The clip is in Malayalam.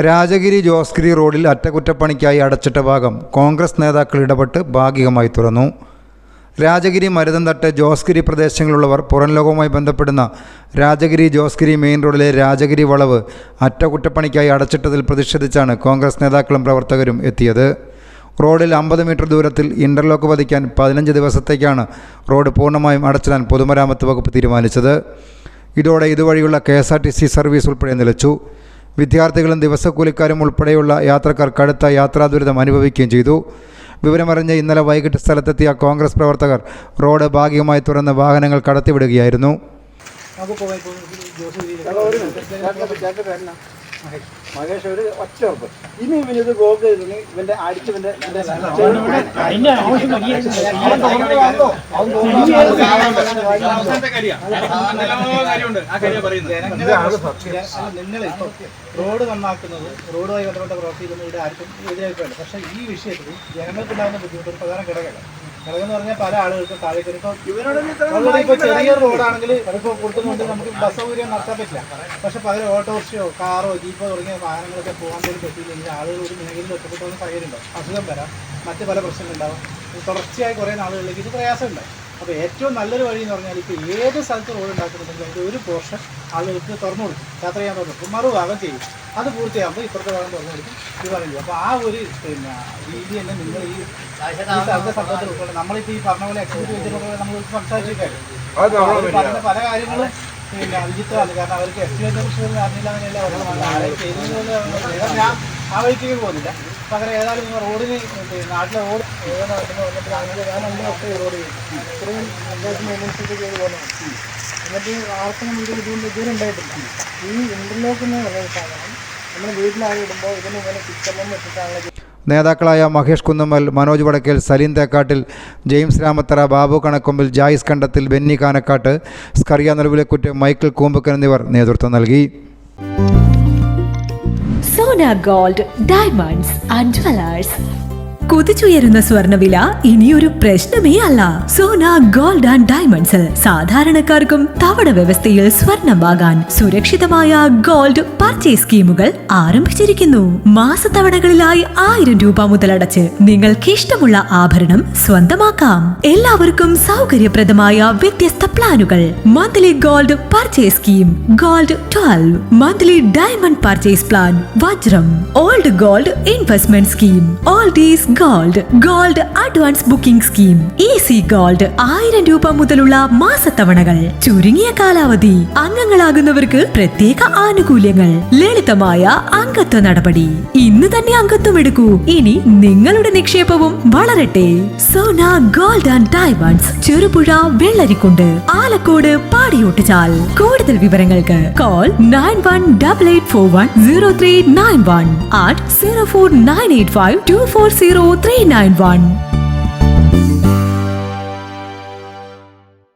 രാജഗിരി ജോസ്ഗിരി റോഡിൽ അറ്റകുറ്റപ്പണിക്കായി അടച്ചിട്ട ഭാഗം കോൺഗ്രസ് നേതാക്കൾ ഇടപെട്ട് ഭാഗികമായി തുറന്നു. രാജഗിരി മരുതൻതട്ട് ജോസ്ഗിരി പ്രദേശങ്ങളിലുള്ളവർ പുറം ലോകവുമായി ബന്ധപ്പെടുന്ന രാജഗിരി ജോസ്ഗിരി മെയിൻ റോഡിലെ രാജഗിരി വളവ് അറ്റകുറ്റപ്പണിക്കായി അടച്ചിട്ടതിൽ പ്രതിഷേധിച്ചാണ് കോൺഗ്രസ് നേതാക്കളും പ്രവർത്തകരും എത്തിയത്. റോഡിൽ 50 മീറ്റർ ദൂരത്തിൽ ഇൻ്റർലോക്ക് പതിക്കാൻ 15 ദിവസത്തേക്കാണ് റോഡ് പൂർണ്ണമായും അടച്ചിടാൻ പൊതുമരാമത്ത് വകുപ്പ് തീരുമാനിച്ചത്. ഇതോടെ ഇതുവഴിയുള്ള KSRTC സർവീസ് ഉൾപ്പെടെ നിലച്ചു. വിദ്യാർത്ഥികളും ദിവസക്കൂലിക്കാരും ഉൾപ്പെടെയുള്ള യാത്രക്കാർ കടുത്ത യാത്രാ ദുരിതം അനുഭവിക്കുകയും ചെയ്തു. വിവരമറിഞ്ഞ് ഇന്നലെ വൈകിട്ട് സ്ഥലത്തെത്തിയ കോൺഗ്രസ് പ്രവർത്തകർ റോഡ് ഭാഗികമായി തുറന്ന് വാഹനങ്ങൾ കടത്തിവിടുകയായിരുന്നു. മഹേഷ് ഒരു ഒറ്റ ഉറപ്പ് ഇനി ഇവനിത് ബ്ലോക്ക് ചെയ്തിന് ഇവന്റെ അടിച്ച് നിങ്ങൾ റോഡ് നന്നാക്കുന്നത് റോഡുമായി ബന്ധപ്പെട്ട പ്രവർത്തിക്കുന്ന ഇവിടെ ആർക്കും എതിരായിട്ടുണ്ട്. പക്ഷേ ഈ വിഷയത്തിൽ ജനങ്ങൾക്കുണ്ടാകുന്ന ബുദ്ധിമുട്ട് ഒരു പ്രധാന ഘടകമല്ല. ഘടകം എന്ന് പറഞ്ഞാൽ പല ആളുകൾക്കും താഴേക്ക് ഇപ്പോൾ ചെറിയ റോഡാണെങ്കിൽ ഇപ്പോൾ കൊടുക്കുന്നുണ്ട്, നമുക്ക് ബസ് സൗകര്യം നടത്താൻ പറ്റില്ല. പക്ഷേ പകരം ഓട്ടോറിക്ഷയോ കാറോ ജീപ്പോ തുടങ്ങിയ വാഹനങ്ങളൊക്കെ പോകാൻ പോലും പറ്റിയില്ലെങ്കിൽ ആളുകൾ ഒരു മേഖലയിൽ ഒറ്റപ്പെട്ടു കാര്യമുണ്ടാവും. അസുഖം വരാം, മറ്റ് പല പ്രശ്നങ്ങളുണ്ടാവും. തുടർച്ചയായി കുറേ നാളുകളിലേക്ക് ഇത് പ്രയാസമുണ്ടാവും. അപ്പോൾ ഏറ്റവും നല്ലൊരു വഴി എന്ന് പറഞ്ഞാൽ ഇപ്പോൾ ഏത് സ്ഥലത്ത് റോഡ് ഉണ്ടാക്കുന്നുണ്ടെങ്കിൽ അതിൻ്റെ ഒരു പോർഷൻ ആളുകൾക്ക് തുറന്നു കൊടുക്കും, യാത്ര ചെയ്യാൻ തുറന്നു കൊടുക്കും, മറുഭാഗം ചെയ്യും. അത് പൂർത്തിയാകുമ്പോൾ ഇപ്പുറത്തെ ഭാഗം തുറന്നു കൊടുക്കും, ഇത് പറയും. അപ്പോൾ ആ ഒരു രീതി തന്നെ നിങ്ങൾ ഈ സ്ഥലത്തെ സംബന്ധത്തിൽ ഉൾക്കൊള്ളും. നമ്മളിപ്പോൾ ഈ പറഞ്ഞ പോലെ എക്സിക്യൂട്ടീവ് വെച്ചിട്ടുള്ള നമ്മൾ സംസാരിച്ചിരിക്കാറ് പറയുന്ന പല കാര്യങ്ങളും അഭിജിത്താണ്. കാരണം അവർക്ക് എസ്റ്റിമേറ്റിനെ കുറിച്ച് അറിഞ്ഞില്ല, അങ്ങനെയല്ല ആരെ ചെയ്തതുപോലെ ഞാൻ ആ വഴിക്ക് പോകുന്നില്ല. പകരം ഏതായാലും നിങ്ങൾ റോഡിന് നാട്ടിലെ റോഡ് വന്നിട്ട് ഞാൻ അതിനൊക്കെ റോഡ് ചെയ്യും. ഇത്രയും അത്യാവശ്യം മെയിൻ്റെനൻസ് ചെയ്ത് പോകുന്നതാണ്. എന്നിട്ട് ആർക്കും നമുക്ക് ഇതുവരെ ഉണ്ടായിട്ടില്ല. ഈ ഇൻ്റർലോക്ക് എന്ന് പറയുന്ന സാധനം നമ്മൾ വീട്ടിലായി ഇടുമ്പോൾ ഇതിന് ഇങ്ങനെ പിക്ചറിലും വെച്ചിട്ടാണ്. നേതാക്കളായ Mahesh Kunnammal, Manoj Vadakkel, Saleem Thekkattil, James Ramathara, Babu Kanakkombil, Jais Kandathil, Benny Kanakkattu, Scaria Neduvilakkuttu, Michael Koombakkan എന്നിവർ നേതൃത്വം നൽകി. Sona gold diamonds and jewellers. കുതിച്ചുയരുന്ന സ്വർണ്ണവില ഇനിയൊരു പ്രശ്നമേ അല്ല. സോന ഗോൾഡ് ആൻഡ് ഡയമണ്ട്സിൽ സാധാരണക്കാർക്കും തവണ വ്യവസ്ഥയിൽ സ്വർണം വാങ്ങാൻ സുരക്ഷിതമായ ഗോൾഡ് പർച്ചേസ് സ്കീമുകൾ ആരംഭിച്ചിരിക്കുന്നു. മാസത്തവണകളിലായി 1000 രൂപ മുതലടച്ച് നിങ്ങൾക്ക് ഇഷ്ടമുള്ള ആഭരണം സ്വന്തമാക്കാം. എല്ലാവർക്കും സൗകര്യപ്രദമായ വ്യത്യസ്ത പ്ലാനുകൾ. Monthly gold purchase scheme, gold 12, monthly diamond purchase plan, വജ്രം, old gold investment scheme, oldies gold advance booking scheme, easy gold 1000 രൂപ മുതലുള്ള മാസത്തവണകൾ, ചുരുങ്ങിയ കാലാവധി, അംഗങ്ങളാകുന്നവർക്ക് പ്രത്യേക ആനുകൂല്യങ്ങൾ, ലളിതമായ അംഗത്വ നടപടി. ഇന്ന് തന്നെ അംഗത്വം എടുക്കൂ. ഇനി നിങ്ങളുടെ നിക്ഷേപവും വളരട്ടെ. Sona gold and diamonds, Cherupuzha, Vellarikkundu, Alakode, Padiyottuchal. കൂടുതൽ വിവരങ്ങൾക്ക് കോൾ 9188410391 at 04985240391.